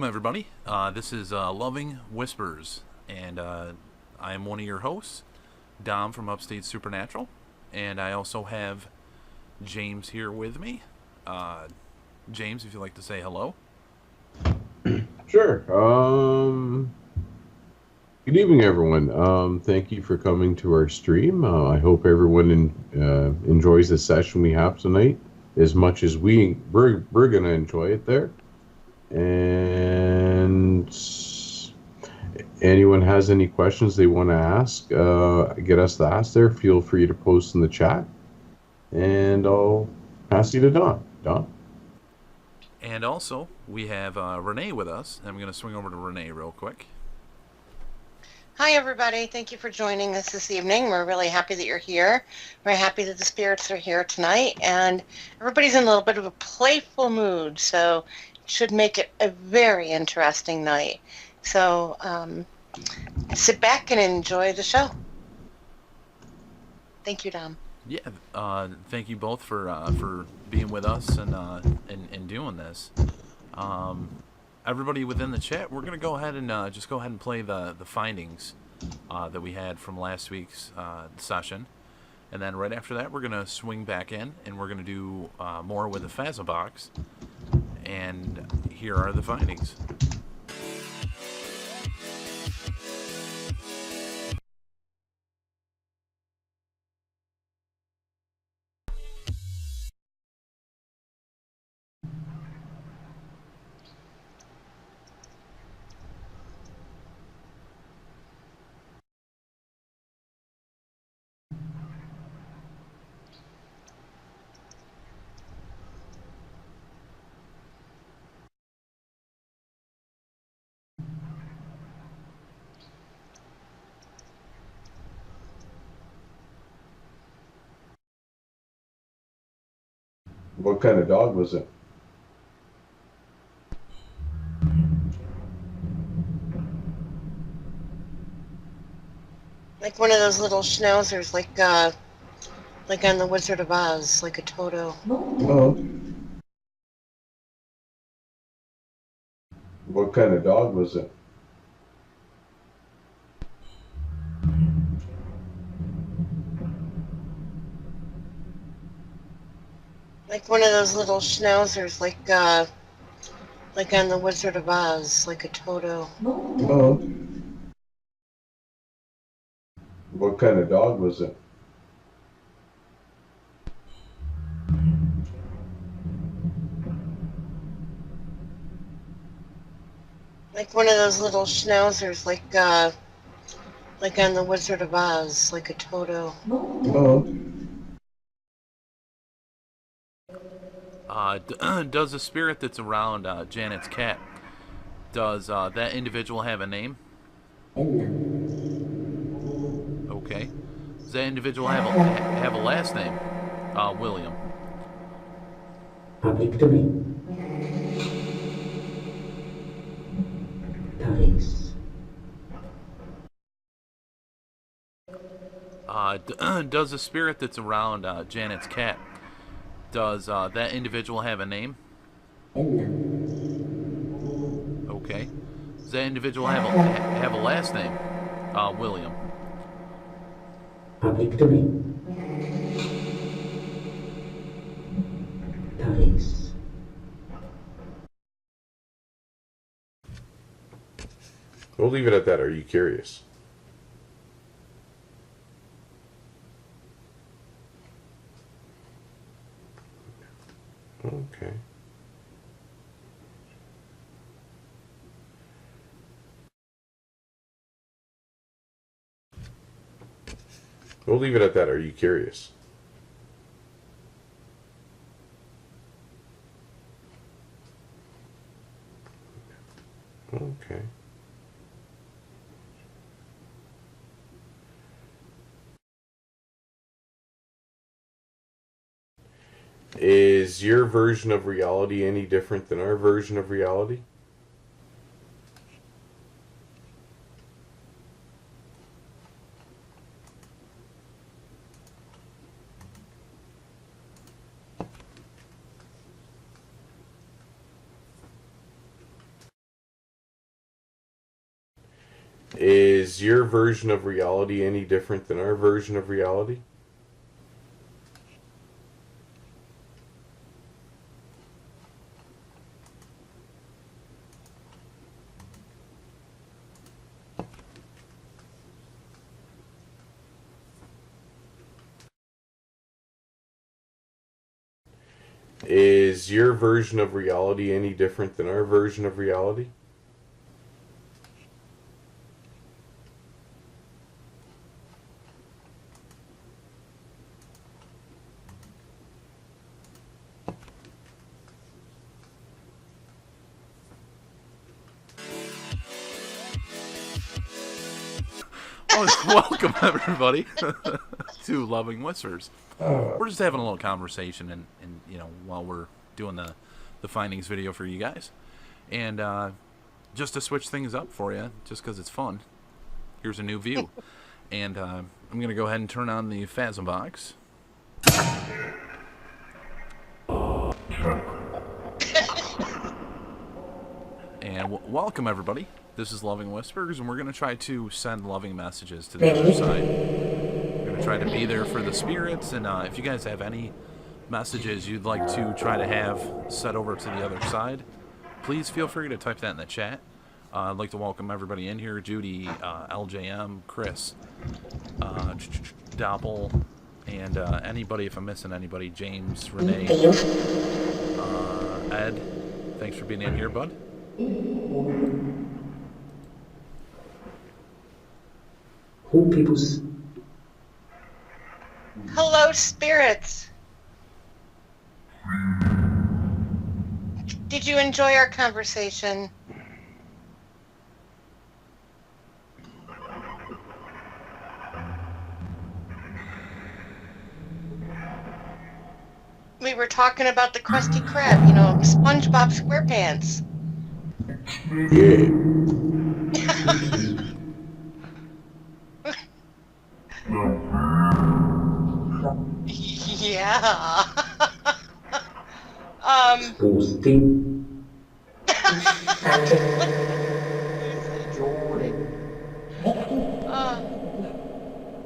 Welcome, everybody. This is Loving Whispers, and I am one of your hosts, Dom from Upstate Supernatural, and I also have James here with me. James, if you'd like to say hello. Sure. Good evening, everyone. Thank you for coming to our stream. I hope everyone enjoys the session we have tonight as much as we're gonna enjoy it there. And anyone has any questions they want to ask, get us to ask there. Feel free to post in the chat, and I'll pass you to Don. Don. And also, we have Renee with us. I'm going to swing over to Renee real quick. Hi, everybody. Thank you for joining us this evening. We're really happy that you're here. We're happy that the spirits are here tonight, and everybody's in a little bit of a playful mood, so it should make it a very interesting night. So sit back and enjoy the show. Thank you, Dom. Yeah, thank you both for being with us and doing this. Everybody within the chat, we're gonna go ahead and just go ahead and play the findings that we had from last week's session, and then right after that, we're gonna swing back in and we're gonna do more with the Phasma box. And here are the findings. What kind of dog was it? Like one of those little schnauzers, like on the Wizard of Oz, like a Toto. Oh. What kind of dog was it? Like one of those little schnauzers, like on the Wizard of Oz, like a Toto. Oh. What kind of dog was it? Like one of those little schnauzers, like on the Wizard of Oz, like a Toto. Oh. Does the spirit that's around Janet's cat, does that individual have a name? Okay. Does that individual have a last name? William. A victory. Paris. Does the spirit that's around Janet's cat, does that individual have a name? Okay. Does that individual have a last name? William. A victory. Paris. We'll leave it at that. Are you curious? Okay. We'll leave it at that. Are you curious? Okay. Is your version of reality any different than our version of reality? Is your version of reality any different than our version of reality? Is your version of reality any different than our version of reality? Welcome everybody to Loving Whispers. We're just having a little conversation, and while we're doing the findings video for you guys, and just to switch things up for you, just because it's fun. Here's a new view, and I'm gonna go ahead and turn on the Phasm box. And welcome everybody. This is Loving Whispers, and we're going to try to send loving messages to the other side. We're going to try to be there for the spirits, and if you guys have any messages you'd like to try to have set over to the other side, please feel free to type that in the chat. I'd like to welcome everybody in here: Judy, LJM, Chris, Doppel, and anybody, if I'm missing anybody, James, Renee, Ed. Thanks for being in here, bud. Who peoples? Hello, spirits. Did you enjoy our conversation? We were talking about the Krusty Krab, SpongeBob SquarePants. Yeah. Boosting.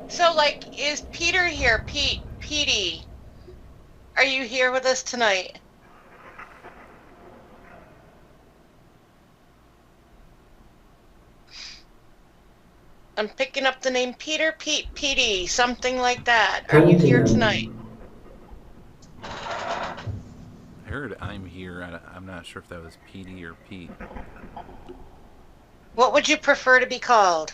So, is Peter here? Petey, are you here with us tonight? I'm picking up the name Peter, Petey, something like that. Are you here tonight? I heard I'm here. I'm not sure if that was Petey or Pete. What would you prefer to be called?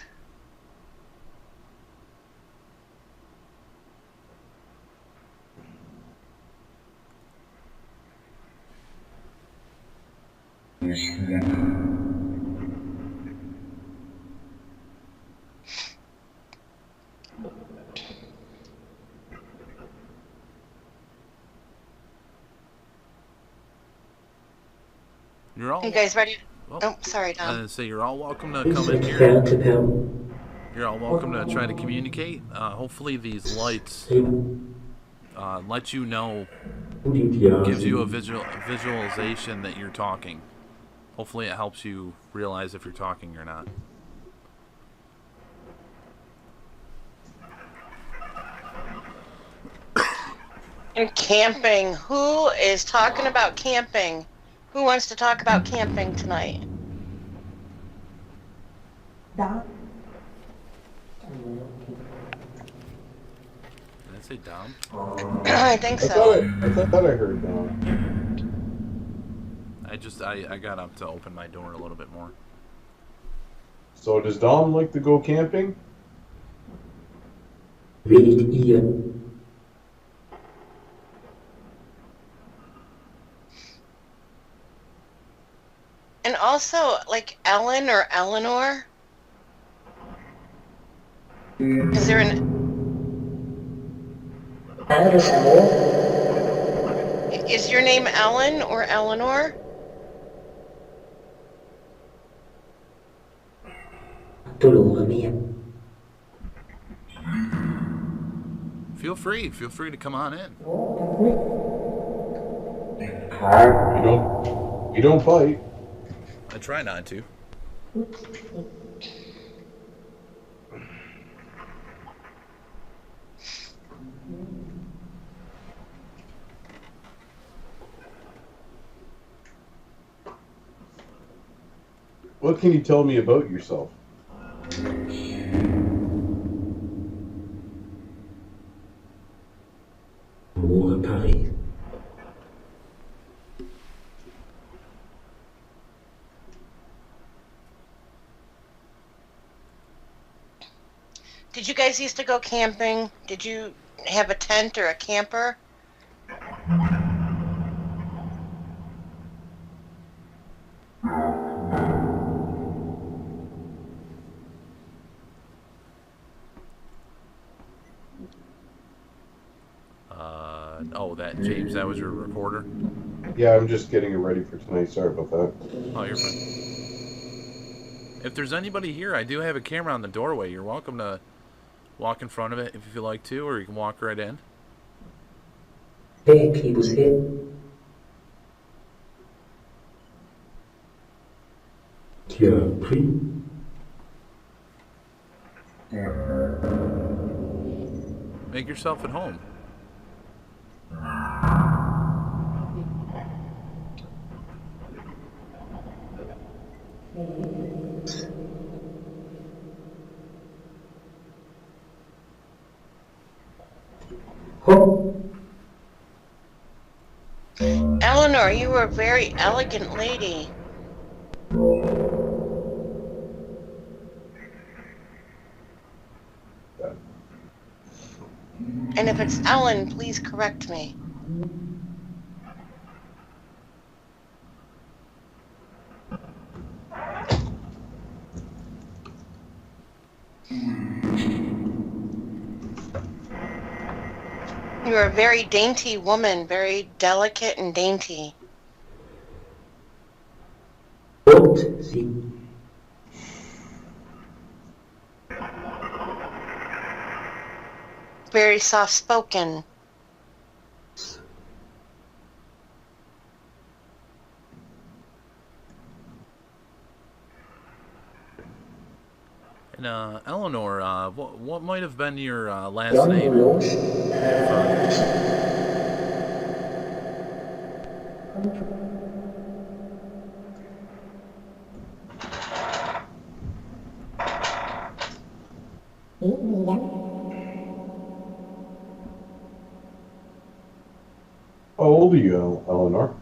You're all. You guys ready? Well, Oh, sorry, Tom. So you're all welcome to come in here. You're all welcome to try to communicate. Hopefully these lights let you know, gives you a visualization that you're talking. Hopefully it helps you realize if you're talking or not. And camping. Who is talking about camping? Who wants to talk about camping tonight? Did I say Dom? I think so. I thought I heard Dom. I got up to open my door a little bit more. So does Dom like to go camping? And also, Ellen or Eleanor? Is there Is your name Ellen or Eleanor? Feel free to come on in. You don't bite. I try not to. What can you tell me about yourself? Amour à Paris. Did you guys used to go camping? Did you have a tent or a camper? Oh, that James, that was your recorder? Yeah, I'm just getting it ready for tonight. Sorry about that. Oh, you're fine. If there's anybody here, I do have a camera on the doorway. You're welcome to walk in front of it if you feel like to, or you can walk right in. Hey, qui vous êtes? Tu as pris? Make yourself at home. Oh, Eleanor, you were a very elegant lady. And if it's Ellen, please correct me. You're a very dainty woman, very delicate and dainty. haute, si. Very soft-spoken. And Eleanor, what might have been your last name? How old are you, Eleanor?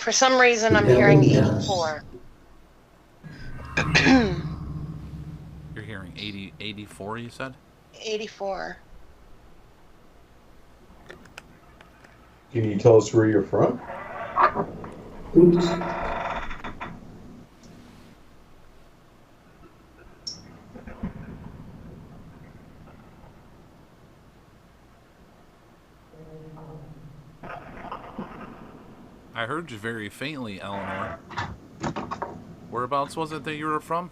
For some reason, I'm hearing 84. You're hearing 84, you said? 84. Can you tell us where you're from? Oops. I heard you very faintly, Eleanor. Whereabouts was it that you were from?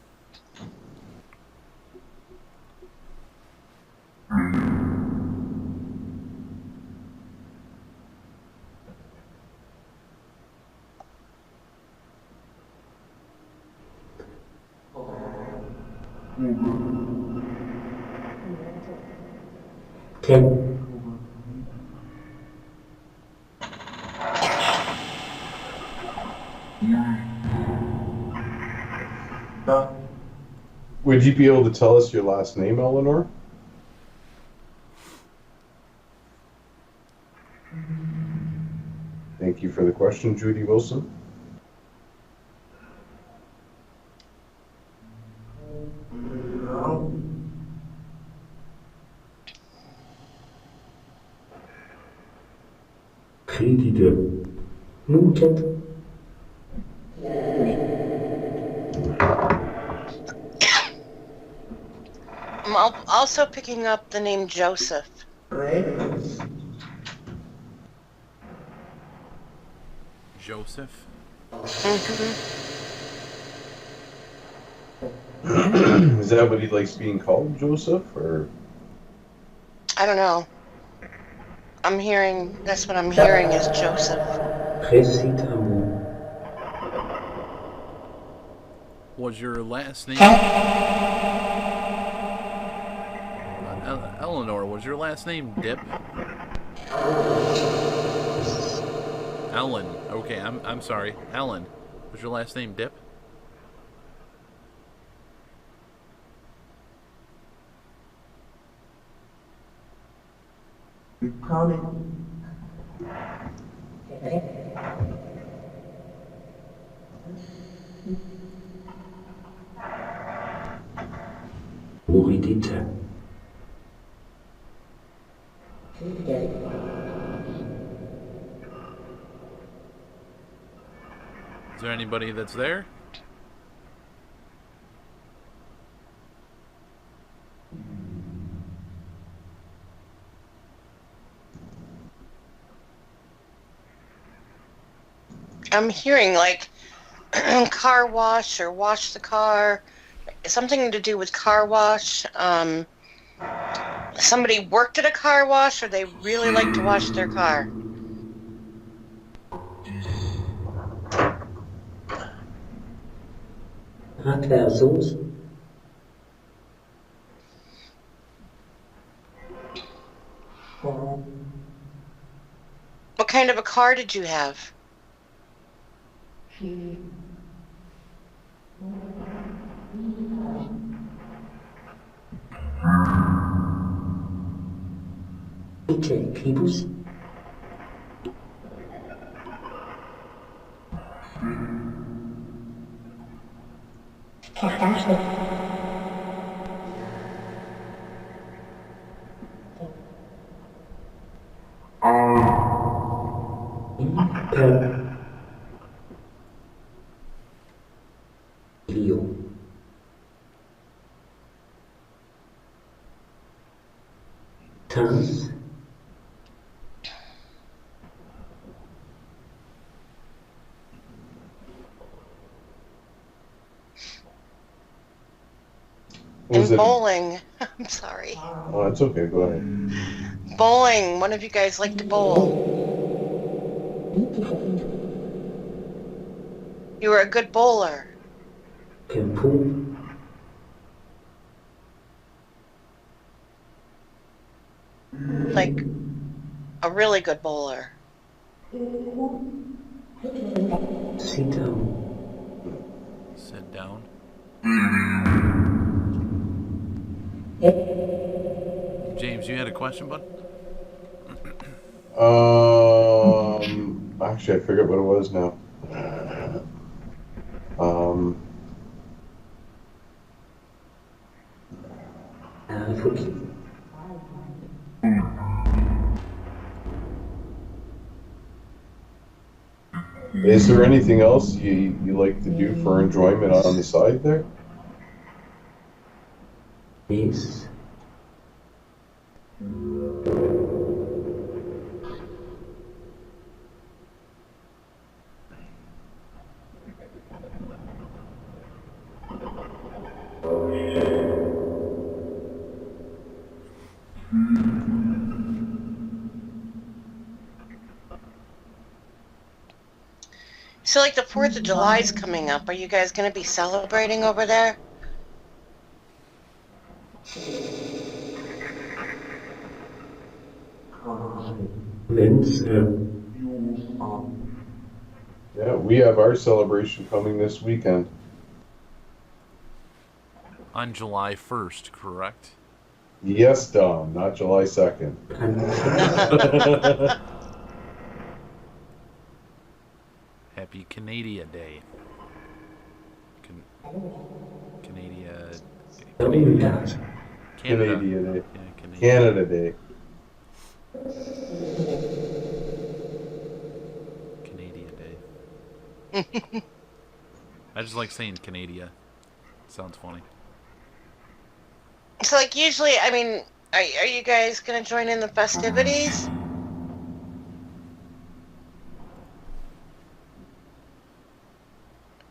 Ten. Would you be able to tell us your last name, Eleanor? Thank you for the question, Judy Wilson. Kritische. Mutet. I'm also picking up the name Joseph. Joseph? Is that what he likes being called, Joseph? Or I don't know. That's what I'm hearing is Joseph. Précite amour. Was your last name... Eleanor, was your last name Dip? Ellen. Okay, I'm sorry. Ellen. Was your last name Dip? Muridita. Is there anybody that's there? I'm hearing like car wash or wash the car, something to do with car wash. Somebody worked at a car wash or they really like to wash their car. Atversos. What kind of a car did you have? Kibus. Leo. Tans. Was And it? bowling. I'm sorry. Oh, it's okay. Go ahead. Bowling. One of you guys like to bowl. You were a good bowler. Kempu. Like a really good bowler. Sit down. Sit down. James, you had a question, bud? Actually, I forget what it was now. Fuki. Is there anything else you like to do for enjoyment on the side there? Yes. So like the 4th of July is coming up. Are you guys going to be celebrating over there? Men's. Yeah, we have our celebration coming this weekend. On July 1st, correct? Yes, Dom, not July 2nd. Happy Canada Day. Canada. Canada Canada. Day. Yeah, Canada Day. Canada Day. I just like saying Canada. Sounds funny. So like usually, I mean, are you guys going to join in the festivities?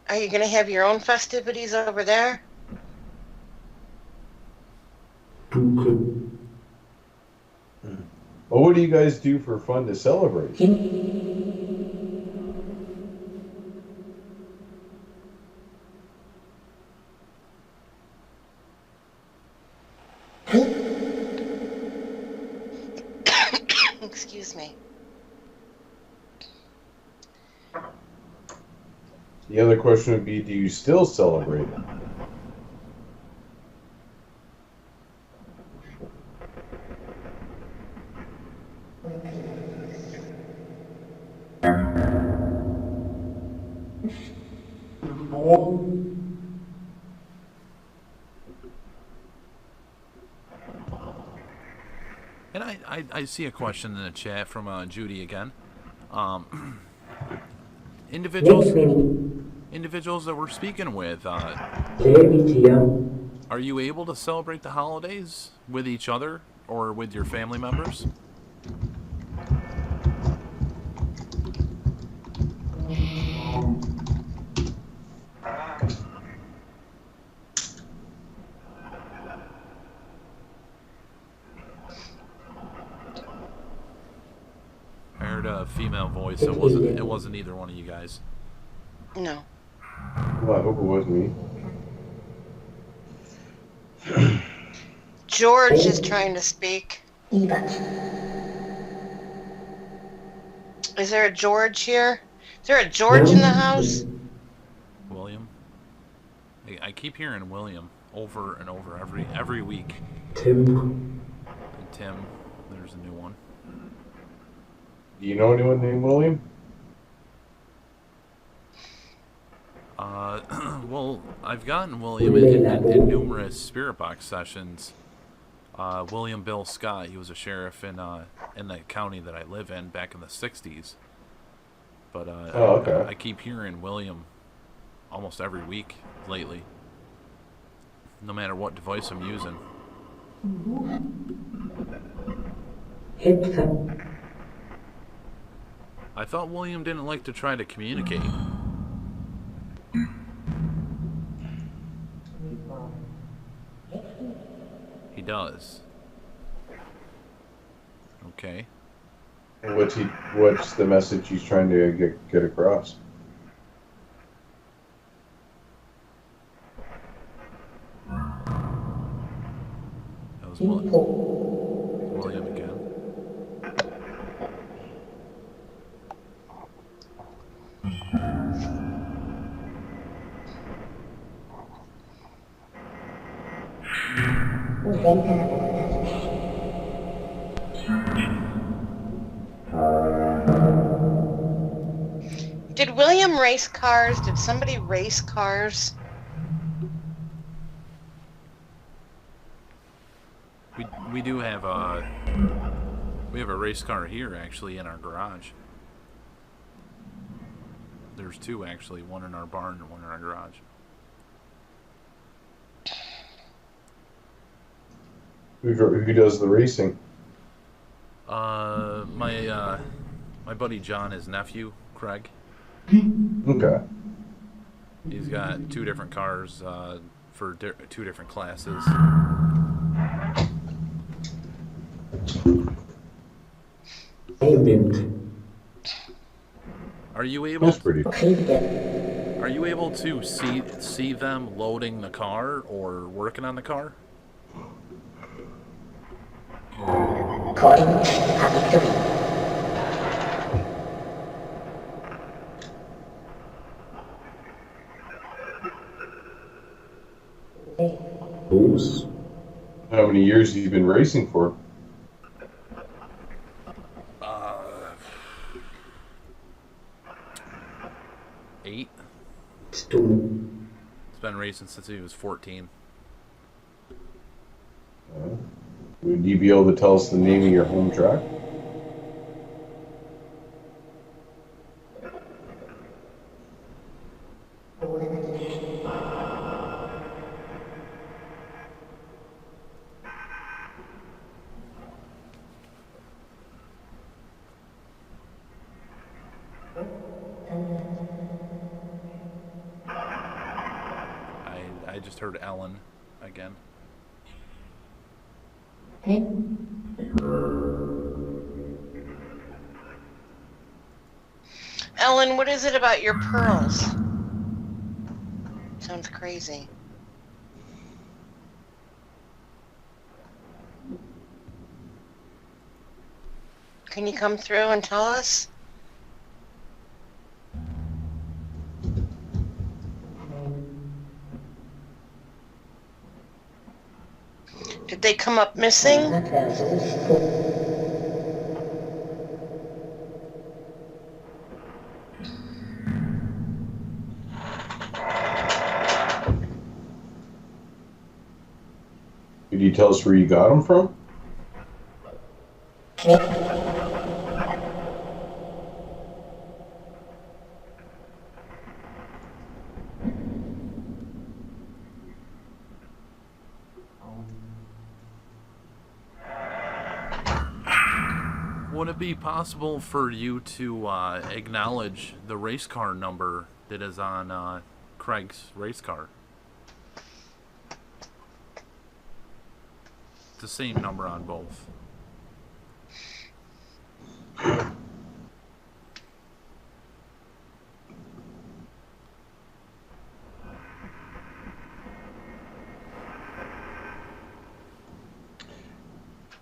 Are you going to have your own festivities over there? Well, what do you guys do for fun to celebrate? Excuse me. The other question would be, do you still celebrate? And I see a question in the chat from Judy again. Individuals that we're speaking with, are you able to celebrate the holidays with each other or with your family members? I heard a female voice. It wasn't either one of you guys. No. Well, I hope it was me. George is trying to speak. Is there a George here? Is there a George in the house? William? I keep hearing William over and over every week. Tim. And Tim, there's a new one. Do you know anyone named William? Well, I've gotten William in numerous Spirit Box sessions. William Bill Scott, he was a sheriff in the county that I live in back in the 60s. But okay. I keep hearing William almost every week lately, no matter what device I'm using. I thought William didn't like to try to communicate. He does. Okay. What's the message he's trying to get across? That was William again. Did William race cars? Did somebody race cars? We do have a race car here actually in our garage. There's two actually, one in our barn and one in our garage. Who does the racing? My buddy John, his nephew Craig. Okay. He's got two different cars for two different classes. Are you able? That's pretty. Are you able to see them loading the car or working on the car? Oops. How many years have you been racing for? Eight. It's Been racing since he was 14. Would you be able to tell us the name of your home track? I just heard Ellen again. Ellen, what is it about your pearls? Sounds crazy. Can you come through and tell us? Did they come up missing? Could you tell us where you got them from? Would it be possible for you to acknowledge the race car number that is on Craig's race car? It's the same number on both.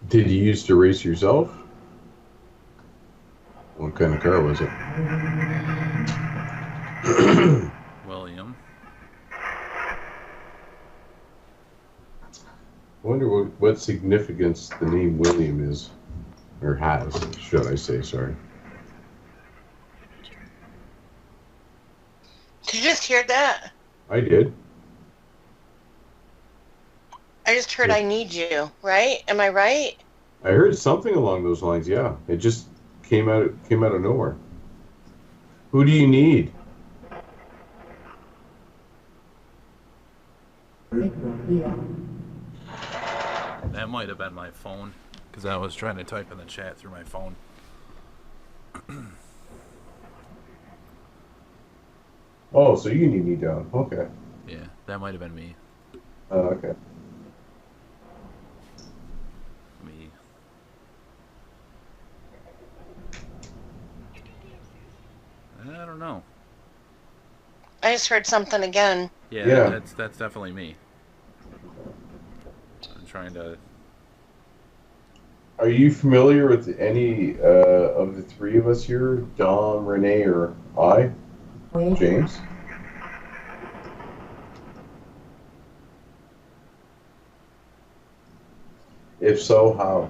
Did you used to race yourself? What kind of car was it? William. I wonder what significance the name William is, or has, should I say, sorry. Did you just hear that? I did. I just heard I need you, right? Am I right? I heard something along those lines, yeah. It just came out of nowhere. Who do you need? That might have been my phone, because I was trying to type in the chat through my phone. Oh, so you need me down. Okay. Yeah, that might have been me. Okay. Me. I don't know. I just heard something again. Yeah. That's definitely me. I'm trying to... Are you familiar with any of the three of us here? Dom, Renee, or I? James? If so, how?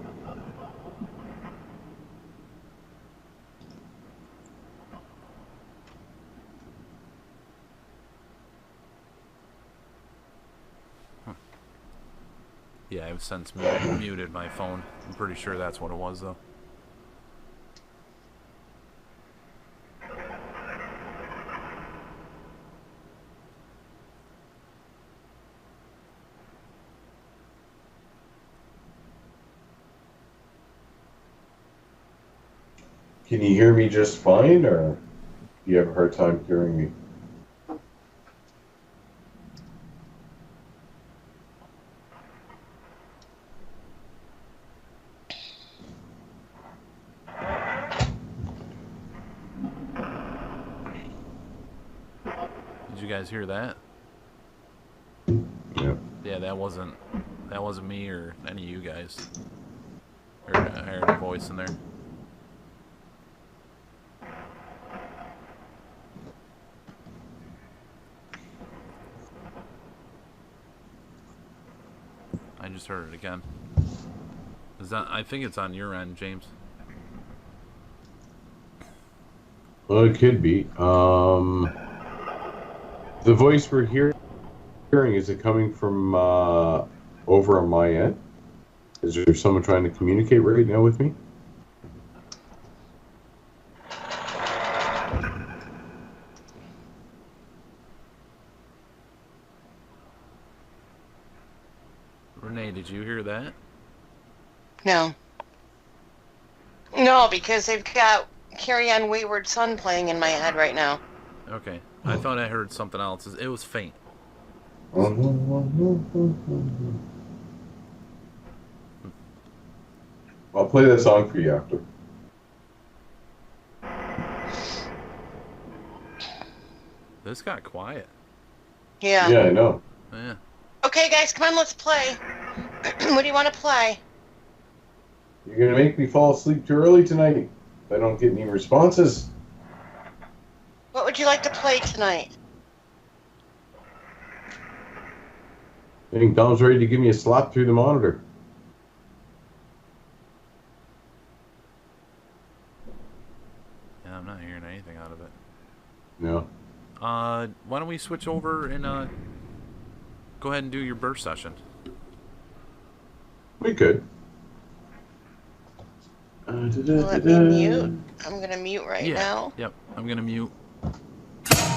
Yeah, I've since muted my phone. I'm pretty sure that's what it was, though. Can you hear me just fine, or do you have a hard time hearing me? Did you guys hear that? Yeah. Yeah, that wasn't me or any of you guys. I heard a voice in there. I just heard it again. Is that? I think it's on your end, James. Well, it could be. The voice we're hearing, is it coming from over on my end? Is there someone trying to communicate right now with me? Renee, did you hear that? No. No, because they've got Carry On Wayward Son playing in my head right now. Okay. I thought I heard something else. It was faint. I'll play that song for you after. This got quiet. Yeah. Yeah, I know. Yeah. Okay, guys, come on, let's play. What do you want to play? You're going to make me fall asleep too early tonight if I don't get any responses. What would you like to play tonight? I think Dom's ready to give me a slap through the monitor. why don't we switch over and go ahead and do your burst session? We could. Let me mute. I'm going to mute right now. Yep. I'm gonna mute.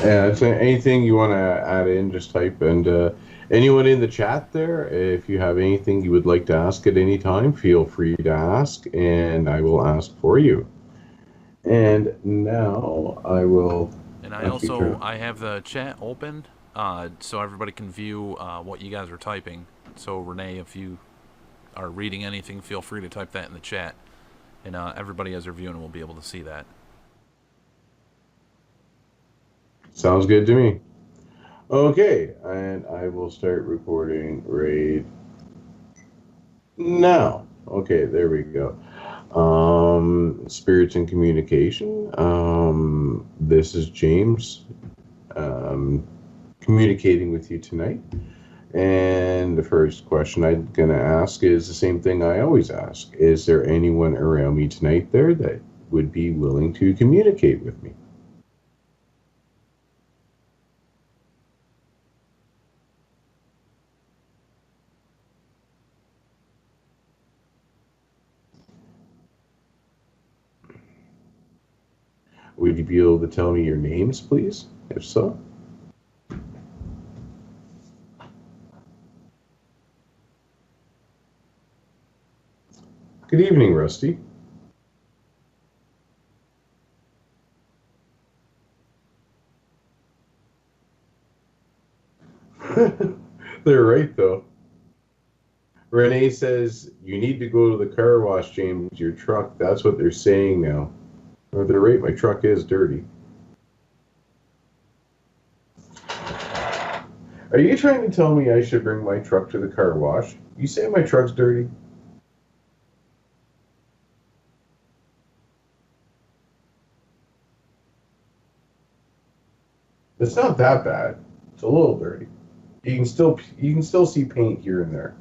Yeah, so anything you want to add in, just type. And anyone in the chat there, if you have anything you would like to ask at any time, feel free to ask, and I will ask for you. And now I will. And I have the chat open, so everybody can view what you guys are typing. So Renee, if you are reading anything, feel free to type that in the chat, and everybody as they're viewing will be able to see that. Sounds good to me. Okay, and I will start recording right now. Okay, there we go. Spirits and communication. This is James communicating with you tonight. And the first question I'm going to ask is the same thing I always ask. Is there anyone around me tonight there that would be willing to communicate with me? Would you be able to tell me your names, please, if so? Good evening, Rusty. They're right, though. Renee says, you need to go to the car wash, James, your truck. That's what they're saying now. Or they're right, my truck is dirty. Are you trying to tell me I should bring my truck to the car wash? You say my truck's dirty? It's not that bad. It's a little dirty. You can still see paint here and there.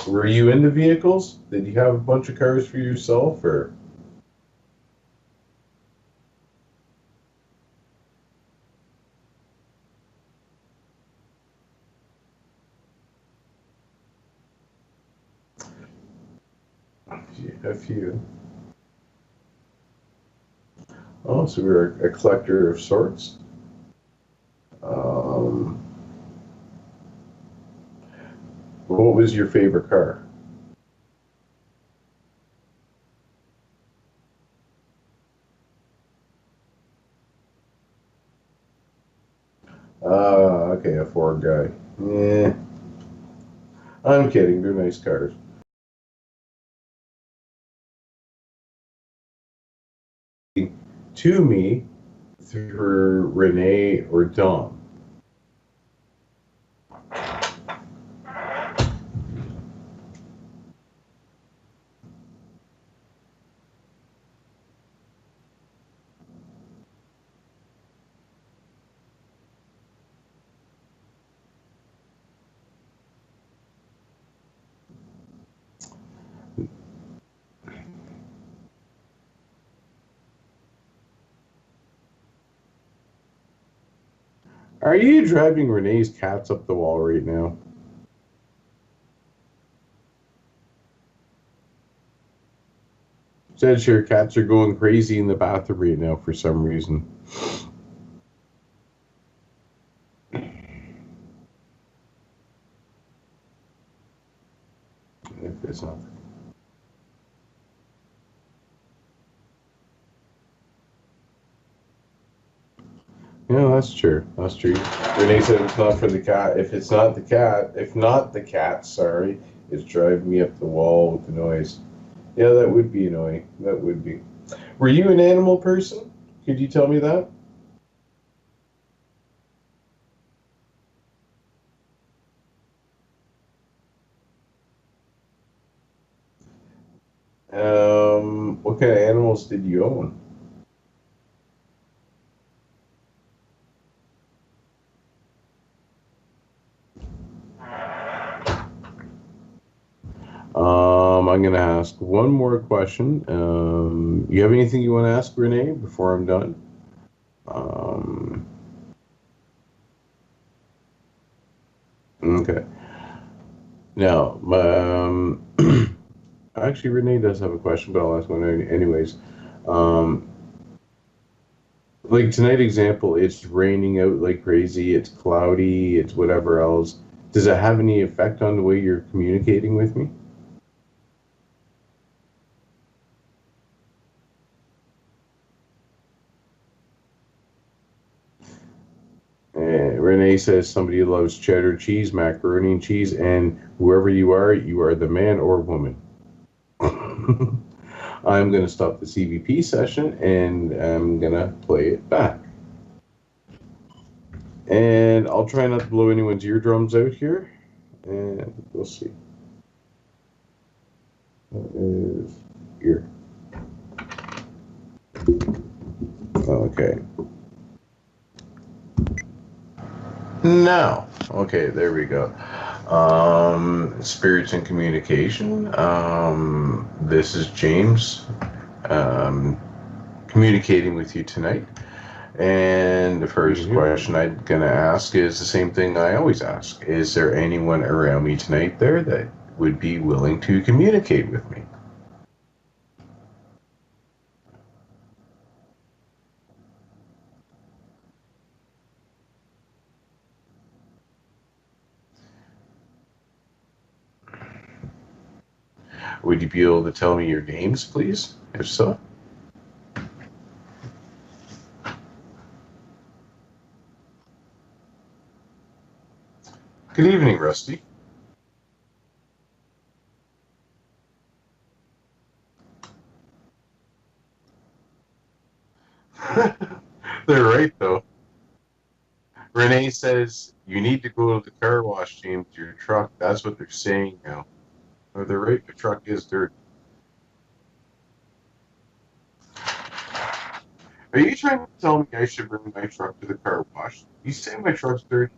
Were you into vehicles? Did you have a bunch of cars for yourself, or? A few. Oh, so we're a collector of sorts. What was your favorite car? Okay, a Ford guy. Yeah. I'm kidding, they're nice cars. To me, through Renee or Dom. Are you driving Renee's cats up the wall right now? Said your cats are going crazy in the bathroom right now for some reason. If it's not. Yeah, that's true. That's true. Renee said it's not for the cat. If it's not the cat, if not the cat, sorry, it's driving me up the wall with the noise. Yeah, that would be annoying. That would be. Were you an animal person? Could you tell me that? What kind of animals did you own? I'm going to ask one more question. You have anything you want to ask, Renee, before I'm done? Okay. Now, actually, Renee does have a question, but I'll ask one anyways. Like tonight example, it's raining out like crazy, it's cloudy, it's whatever else. Does it have any effect on the way you're communicating with me? Renee says somebody loves cheddar cheese, macaroni and cheese, and whoever you are the man or woman. I'm going to stop the CVP session and I'm going to play it back. And I'll try not to blow anyone's eardrums out here. And we'll see. That is here. Okay. Now, okay, there we go. Spirits and communication. This is James communicating with you tonight. And the first question I'm going to ask is the same thing I always ask. Is there anyone around me tonight there that would be willing to communicate with me? Would you be able to tell me your names, please? If so. Good evening, Rusty. They're right, though. Renee says, you need to go to the car wash, James, your truck. That's what they're saying now. Oh, they're right, the truck is dirty. Are you trying to tell me I should bring my truck to the car wash? You say my truck's dirty?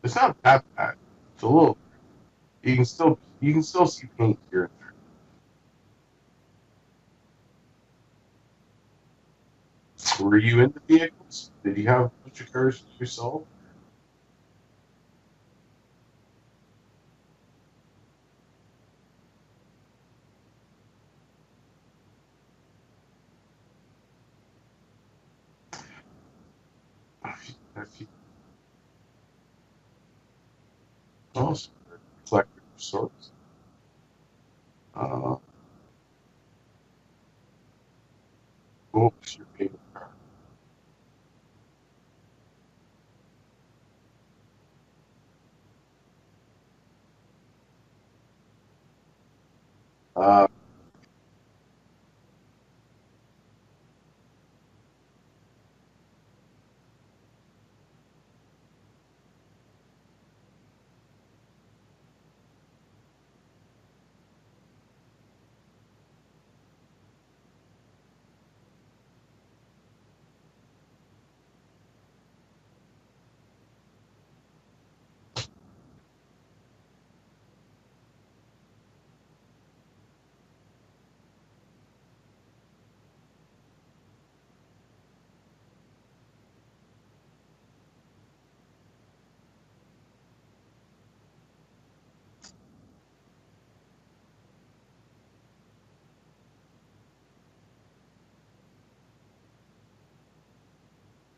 It's not that bad. It's a little. You can still see paint here and there. Were you in the vehicles? Did you have a bunch of cars yourself? If you also reflective of sorts. What was your favorite car? Uh,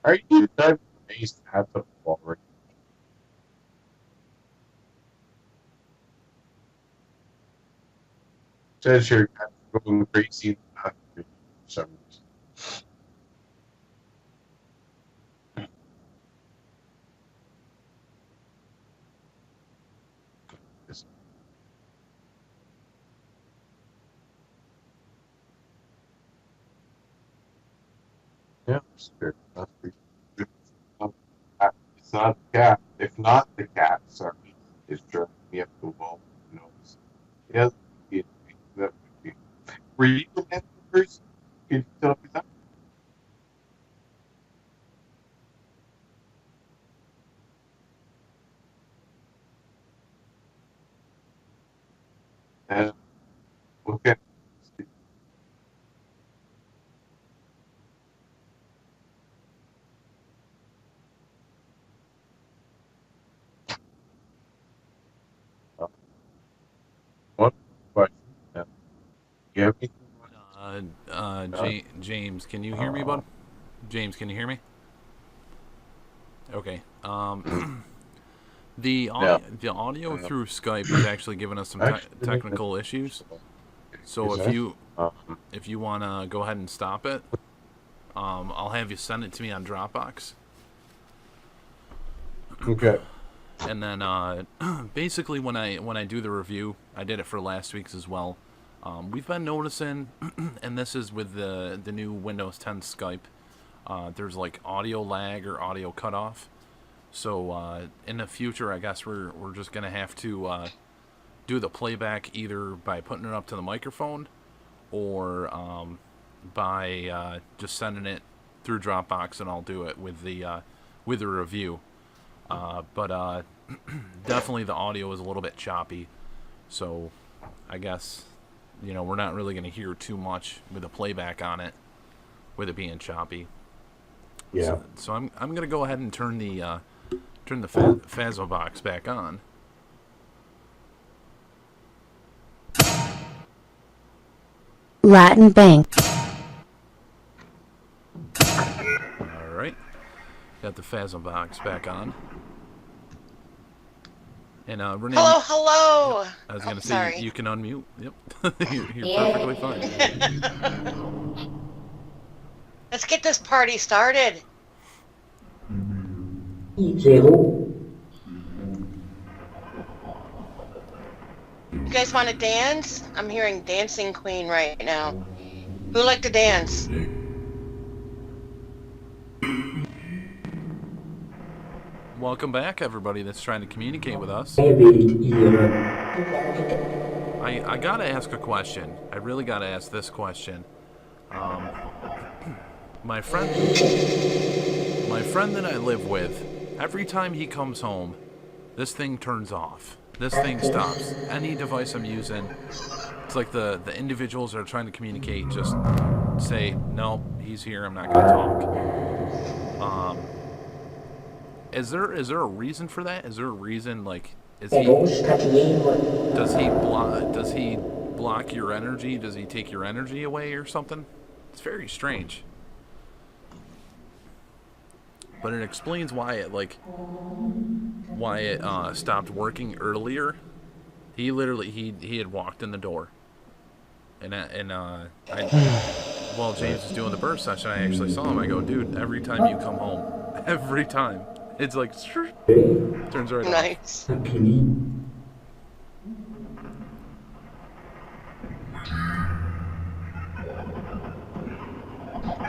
are you driving amazed at the wall right? Says you're going crazy in the bathroom for some reason. Yes. Yeah, sure. That's pretty good. It's not the cat. If not the cat, sorry, it's driving me up the wall. Nose. Yeah, that would be. Were you the man person? Could you tell me that? And okay. One question. Yeah. You have anything James, can you hear me, bud? James, can you hear me? Okay. No. The audio through Skype is actually giving us some Actually, technical issues. So is that? if you want to go ahead and stop it, I'll have you send it to me on Dropbox. Okay. And then basically when I do the review, I did it for last week's as well. We've been noticing, and this is with the new Windows 10 Skype, there's like audio lag or audio cutoff. So in the future, I guess we're just gonna have to do the playback either by putting it up to the microphone or by just sending it through Dropbox, and I'll do it with the review. But definitely the audio is a little bit choppy, so I guess we're not really going to hear too much with the playback on it, with it being choppy. Yeah. So I'm going to go ahead and turn the Phasma box back on. Latin Bank. All right, got the Phasma box back on. And Renee, Hello. I was going to say sorry. you can unmute. Yep, you're perfectly fine. Let's get this party started. 0. You guys want to dance? I'm hearing Dancing Queen right now. Who like to dance? Welcome back, everybody that's trying to communicate with us. David 11. I gotta ask a question. I really gotta ask this question. My friend that I live with, every time he comes home, this thing turns off. This thing stops. Any device I'm using, it's like the individuals that are trying to communicate just say, no, he's here, I'm not gonna talk. Is there a reason for that? Is there a reason, like, does he block your energy? Does he take your energy away or something? It's very strange. But it explains why it stopped working earlier. He literally he had walked in the door, while James was doing the burst session, I actually saw him. I go, dude, every time you come home, every time, it's like turns right off. Nice.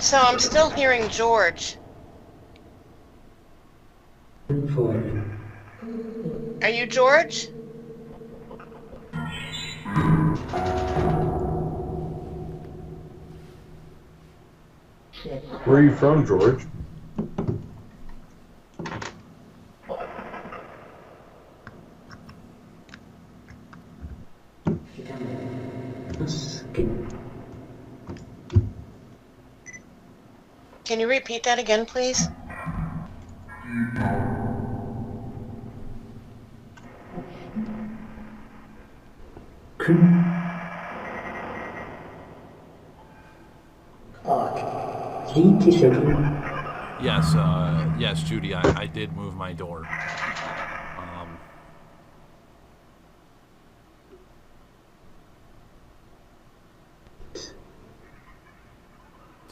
So I'm still hearing George. Are you George? Where are you from, George? Can you repeat that again, please? Yes, Judy, I did move my door.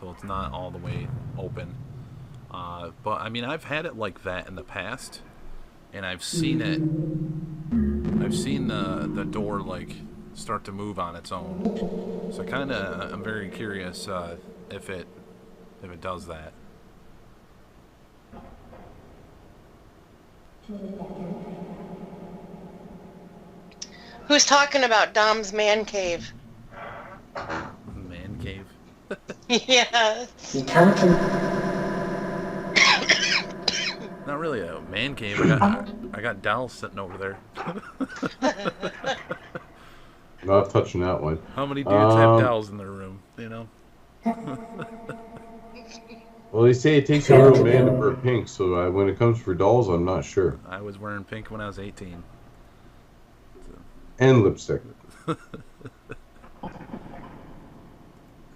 So it's not all the way open. But I mean, I've had it like that in the past, and I've seen it. I've seen the door like start to move on its own. So I'm very curious if it does that. Who's talking about Dom's man cave? Man cave. Yeah. Not really a man cave. I got dolls sitting over there. Not touching that one. How many dudes have dolls in their room? You know. Well, they say it takes a real man to wear pink, so when it comes for dolls, I'm not sure. I was wearing pink when I was 18. And lipstick.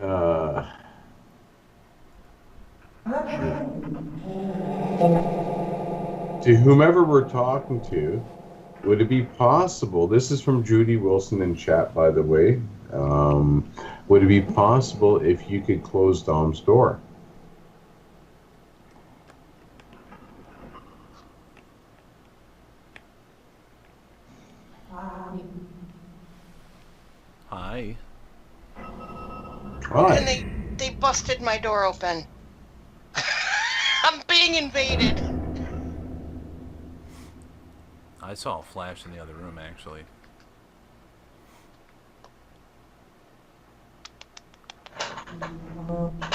To whomever we're talking to, would it be possible, this is from Judy Wilson in chat, by the way, would it be possible if you could close Dom's door? Hi. Hi. And they busted my door open. I'm being invaded. I saw a flash in the other room, actually.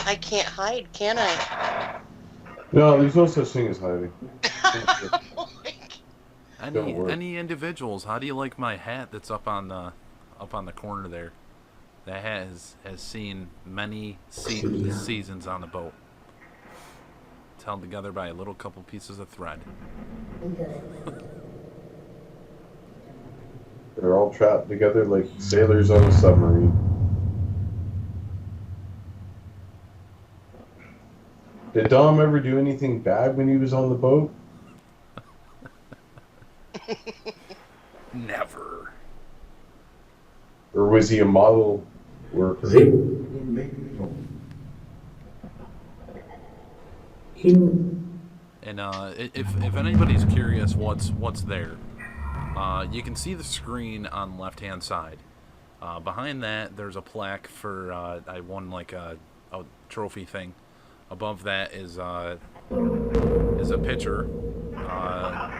I can't hide, can I? No, there's no such thing as hiding. Don't worry. Any individuals? How do you like my hat that's up on the corner there? That hat has seen many seasons on the boat. It's held together by a little couple pieces of thread. They're all trapped together like sailors on a submarine. Did Dom ever do anything bad when he was on the boat? Never. Or was he a model worker? And if anybody's curious what's there, you can see the screen on the left-hand side. Behind that, there's a plaque for I won like a trophy thing. Above that is a picture.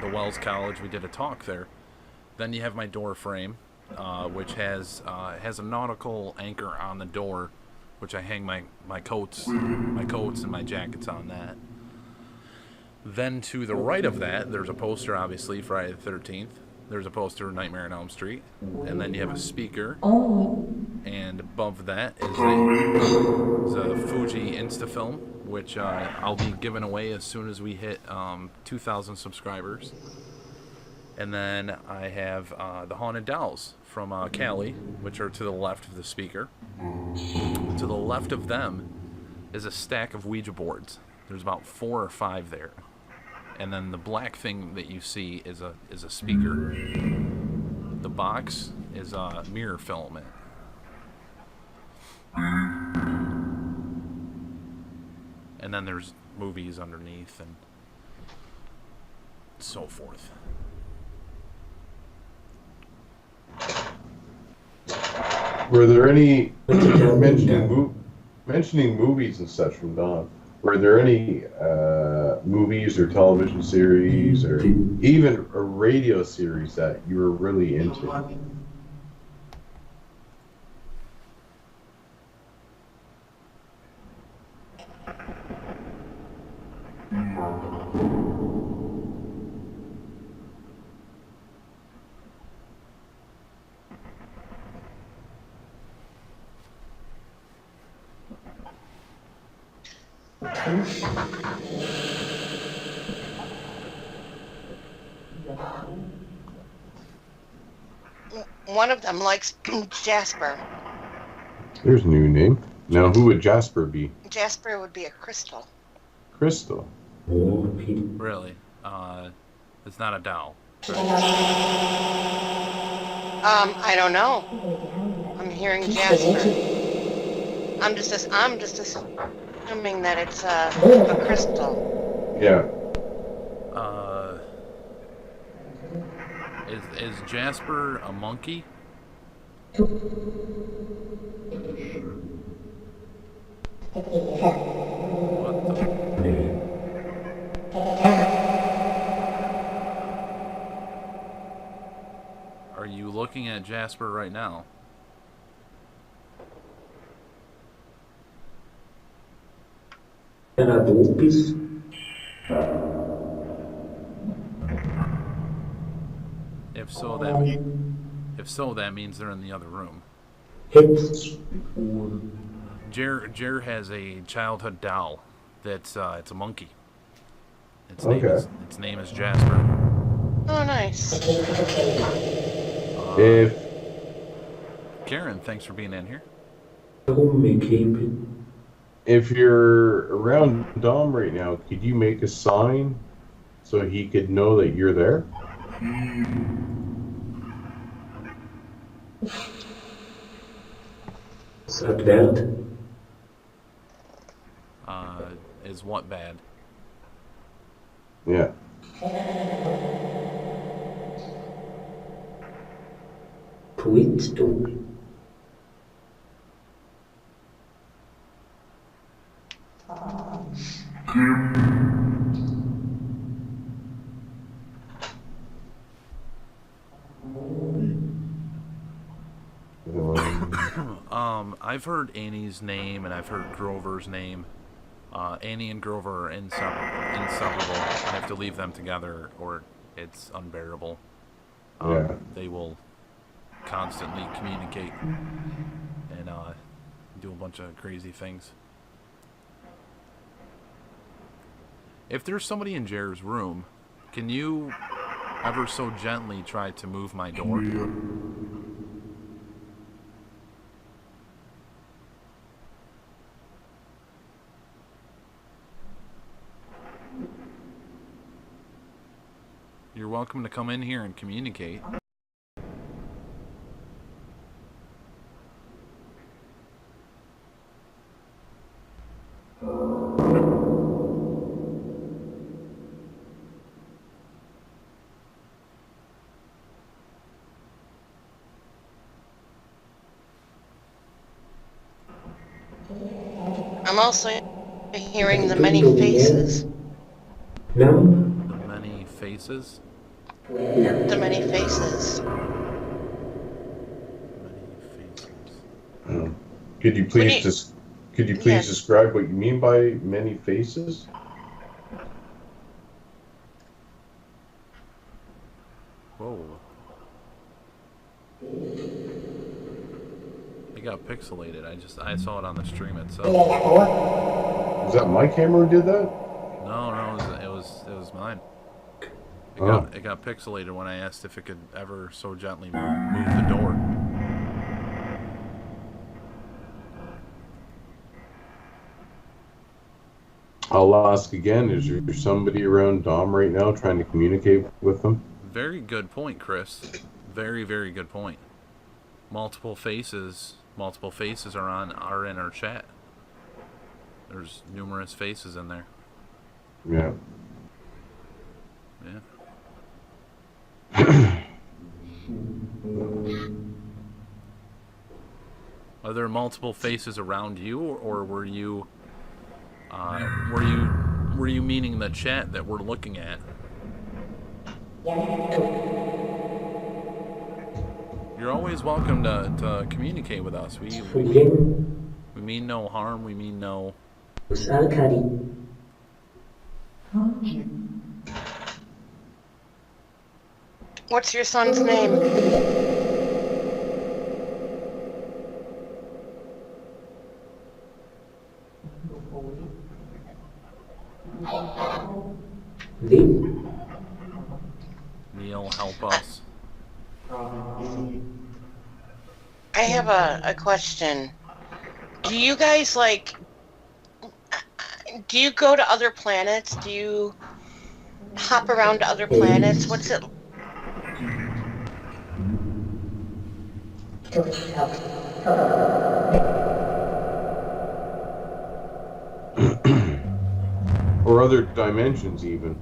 The Wells College. We did a talk there. Then you have my door frame, which has a nautical anchor on the door, which I hang my coats and my jackets on that. Then to the right of that, there's a poster, obviously, Friday the 13th. There's a poster of Nightmare on Elm Street. And then you have a speaker. And above that is a Fuji Instafilm, which I'll be giving away as soon as we hit 2,000 subscribers. And then I have the Haunted Dolls from Cali, which are to the left of the speaker. To the left of them is a stack of Ouija boards. There's about 4 or 5 there. And then the black thing that you see is a speaker. The box is mirror film. And then there's movies underneath and so forth. Were there any mentioning movies and such from Don? Were there any movies or television series or even a radio series that you were really into? One of them likes Jasper. There's a new name. Now, who would Jasper be? Jasper would be a crystal. Crystal. Really? It's not a doll. I don't know. I'm hearing Jasper. I'm just assuming that it's a crystal. Yeah. Is Jasper a monkey? What the? Are you looking at Jasper right now? If so, If so, that means they're in the other room. Heads. Jer has a childhood doll that's it's a monkey. Its Okay. name is Jasper. Oh, nice. If Karen, thanks for being in here. if you're around Dom right now, could you make a sign so he could know that you're there? Is that bad? Is what bad? Yeah. Twitstone. I've heard Annie's name and I've heard Grover's name. Annie and Grover are inseparable. I have to leave them together or it's unbearable. Yeah. They will constantly communicate and do a bunch of crazy things. If there's somebody in Jer's room, can you ever so gently try to move my door? You're welcome to come in here and communicate. I'm also hearing the many faces. No? The many faces? The many faces. Many faces. Could you please Yes. describe what you mean by many faces? Whoa. It got pixelated. I saw it on the stream itself. Was that my camera who did that? No, it was mine. It got pixelated when I asked if it could ever so gently move the door. I'll ask again, is there somebody around Dom right now trying to communicate with them? Very good point, Chris. Very, very good point. Multiple faces are in our chat. There's numerous faces in there. Yeah. Yeah. Are there multiple faces around you, or were you meaning the chat that we're looking at? You're always welcome to communicate with us. We mean no harm. We mean no. What's your son's name? Neil, help us. I have a question. Do you guys do you go to other planets? Do you hop around to other planets? What's it? Or other dimensions even.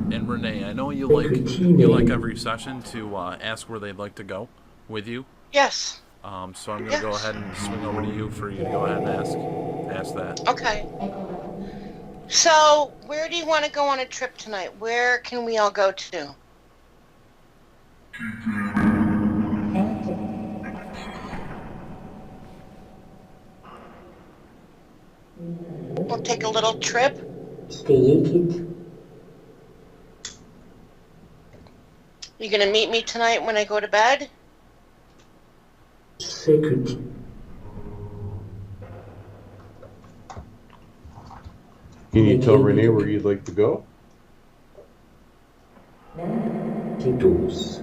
And Renee, I know you like every session to ask where they'd like to go with you. Yes. So I'm gonna go ahead and swing over to you for you to go ahead and ask that. Okay. So, where do you want to go on a trip tonight? Where can we all go to? We'll take a little trip. Stay kid. You gonna meet me tonight when I go to bed? Secret. Can you tell Renee where you'd like to go? Titles.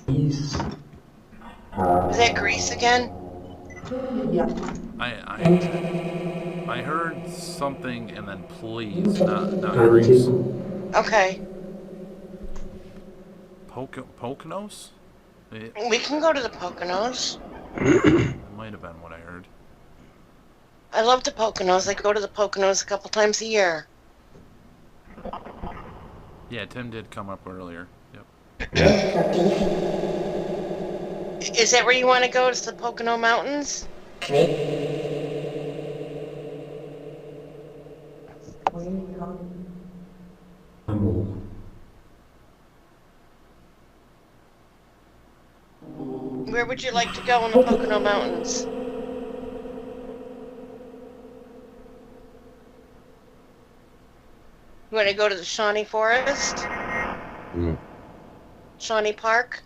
Is. Is that Greece again? I heard something and then please, not Greece. Okay. Poconos? It We can go to the Poconos. might have been what I heard. I love the Poconos. I go to the Poconos a couple times a year. Yeah, Tim did come up earlier. Yep. Is that where you want to go? To the Pocono Mountains? Amor. Where would you like to go in the Pocono Mountains? You want to go to the Shawnee Forest? Mm. Shawnee Park?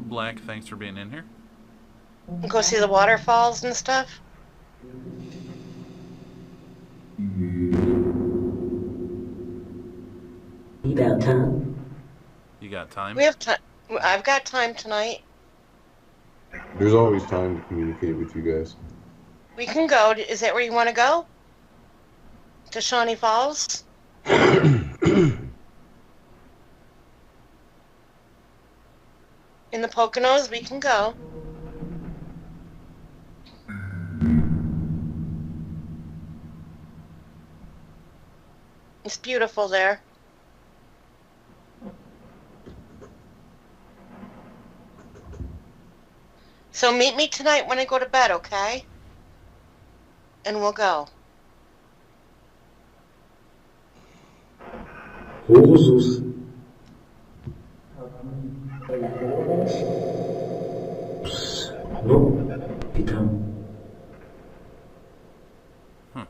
Black, thanks for being in here. Go see the waterfalls and stuff? About time. You got time? We have time. I've got time tonight. There's always time to communicate with you guys. We can go. Is that where you want to go? To Shawnee Falls? In the Poconos, we can go. It's beautiful there. So meet me tonight when I go to bed, okay? And we'll go. Jesus. No. Become. Do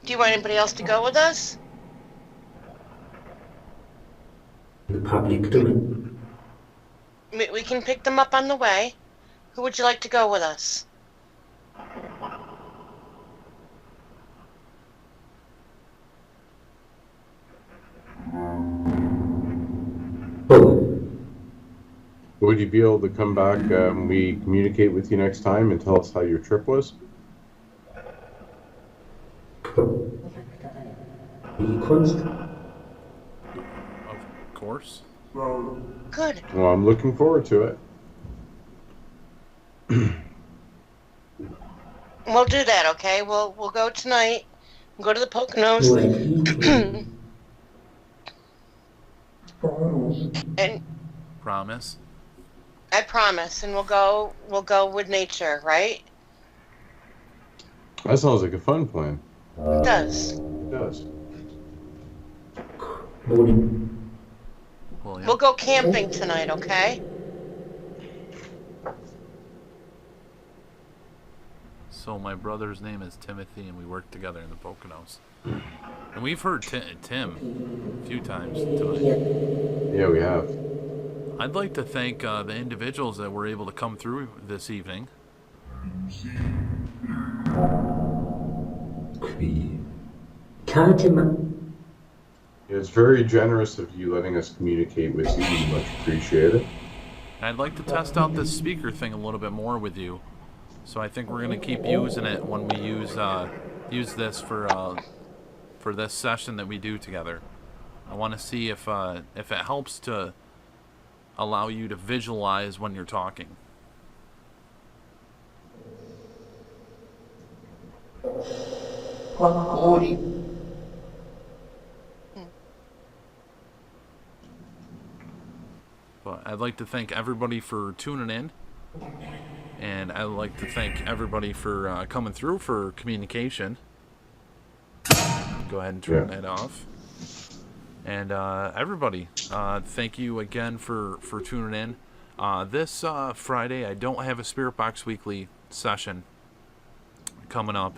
you want anybody else to go with us? The public domain. We can pick them up on the way. Who would you like to go with us? Oh. Would you be able to come back when we communicate with you next time and tell us how your trip was? Die Kunst. Of course. Good. Well, I'm looking forward to it. We'll do that, okay? We'll go tonight. We'll go to the Poconos. And Promise. I promise. And we'll go with nature, right? That sounds like a fun plan. It does. It does. Morning. Well, yeah. We'll go camping tonight, okay? So my brother's name is Timothy, and we work together in the Poconos. And we've heard Tim a few times tonight. Yeah, we have. I'd like to thank the individuals that were able to come through this evening. It's very generous of you letting us communicate with you. We much appreciate it. And I'd like to test out this speaker thing a little bit more with you. So I think we're going to keep using it when we use this for this session that we do together. I want to see if it helps to allow you to visualize when you're talking. But I'd like to thank everybody for tuning in. And I'd like to thank everybody for coming through for communication. Go ahead and turn that off. And everybody, thank you again for tuning in. This Friday, I don't have a Spirit Box Weekly session coming up,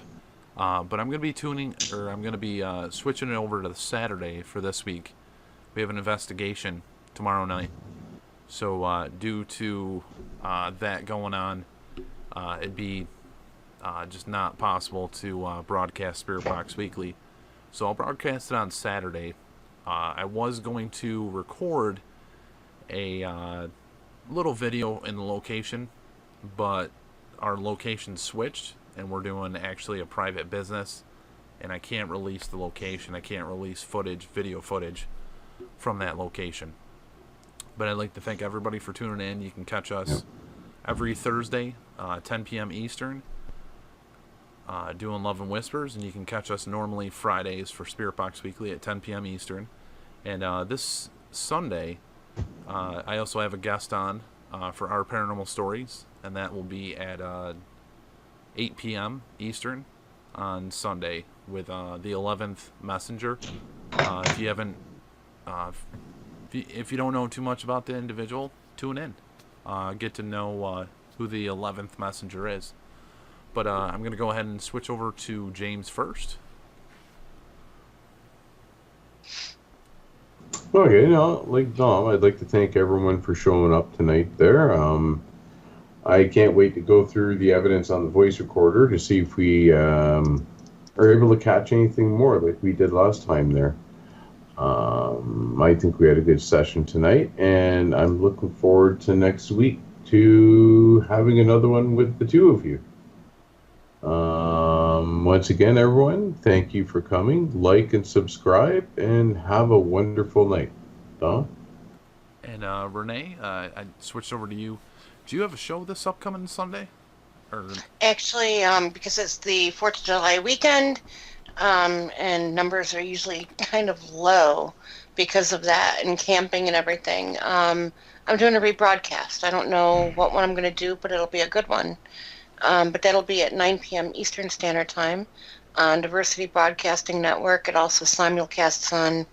but I'm going to be switching it over to the Saturday for this week. We have an investigation tomorrow night, so due to that going on, it'd be just not possible to broadcast Spirit Box Weekly. So I'll broadcast it on Saturday. I was going to record a little video in the location, but our location switched, and we're doing actually a private business, and I can't release the location. I can't release video footage from that location. But I'd like to thank everybody for tuning in. You can catch us every Thursday, 10 p.m. Eastern, doing Love and Whispers, and you can catch us normally Fridays for Spirit Box Weekly at 10 p.m. Eastern. And this Sunday, I also have a guest on for Our Paranormal Stories, and that will be at 8 p.m. Eastern on Sunday with the 11th Messenger. If you haven't, if you don't know too much about the individual, tune in. Get to know who the 11th Messenger is. But I'm going to go ahead and switch over to James first. Okay, like Dom, I'd like to thank everyone for showing up tonight there. I can't wait to go through the evidence on the voice recorder to see if we are able to catch anything more like we did last time there. I think we had a good session tonight, and I'm looking forward to next week to having another one with the two of you. Once again, everyone, thank you for coming. Like and subscribe, and have a wonderful night. Don? And Renee, I switched over to you. Do you have a show this upcoming Sunday? Or Actually, because it's the 4th of July weekend, and numbers are usually kind of low because of that, and camping and everything, I'm doing a rebroadcast. I don't know what one I'm going to do, but it'll be a good one. But that'll be at 9 p.m. Eastern Standard Time on Diversity Broadcasting Network. It also simulcasts on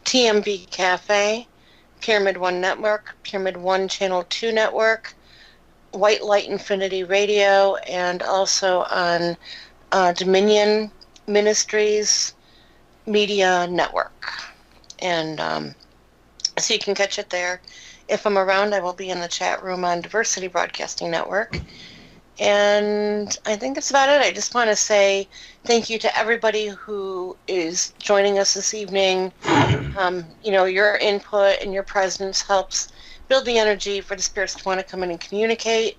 TMV Cafe, Pyramid One Network, Pyramid One Channel 2 Network, White Light Infinity Radio, and also on Dominion Ministries Media Network. And so you can catch it there. If I'm around, I will be in the chat room on Diversity Broadcasting Network. And I think that's about it. I just want to say thank you to everybody who is joining us this evening. Your input and your presence helps build the energy for the spirits to want to come in and communicate.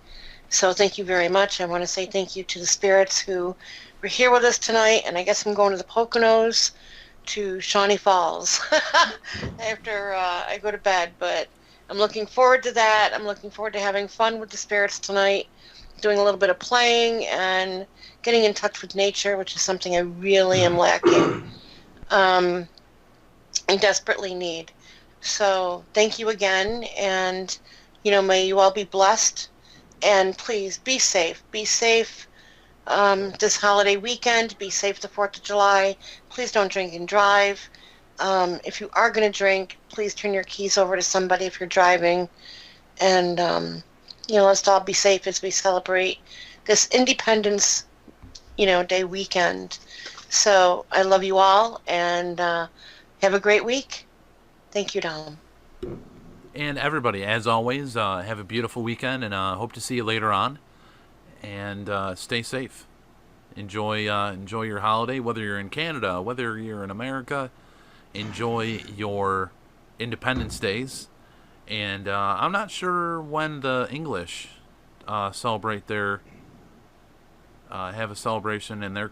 So thank you very much. I want to say thank you to the spirits who were here with us tonight. And I guess I'm going to the Poconos to Shawnee Falls after I go to bed. But I'm looking forward to that. I'm looking forward to having fun with the spirits tonight, doing a little bit of playing and getting in touch with nature, which is something I really am lacking and desperately need. So thank you again, and may you all be blessed, and please be safe. Be safe this holiday weekend. Be safe the 4th of July. Please don't drink and drive. If you are going to drink, please turn your keys over to somebody if you're driving, and let's all be safe as we celebrate this Independence, Day weekend. So I love you all, and have a great week. Thank you, Dom. And everybody, as always, have a beautiful weekend, and hope to see you later on. And stay safe. Enjoy your holiday, whether you're in Canada, whether you're in America. Enjoy your Independence Days. And I'm not sure when the English celebrate their have a celebration in their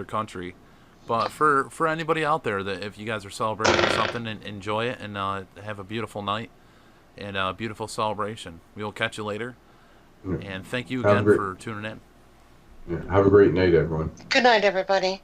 country. But for anybody out there, that if you guys are celebrating something, and enjoy it, and have a beautiful night and a beautiful celebration. We will catch you later. And thank you again for tuning in. Have a great night, everyone. Good night, everybody.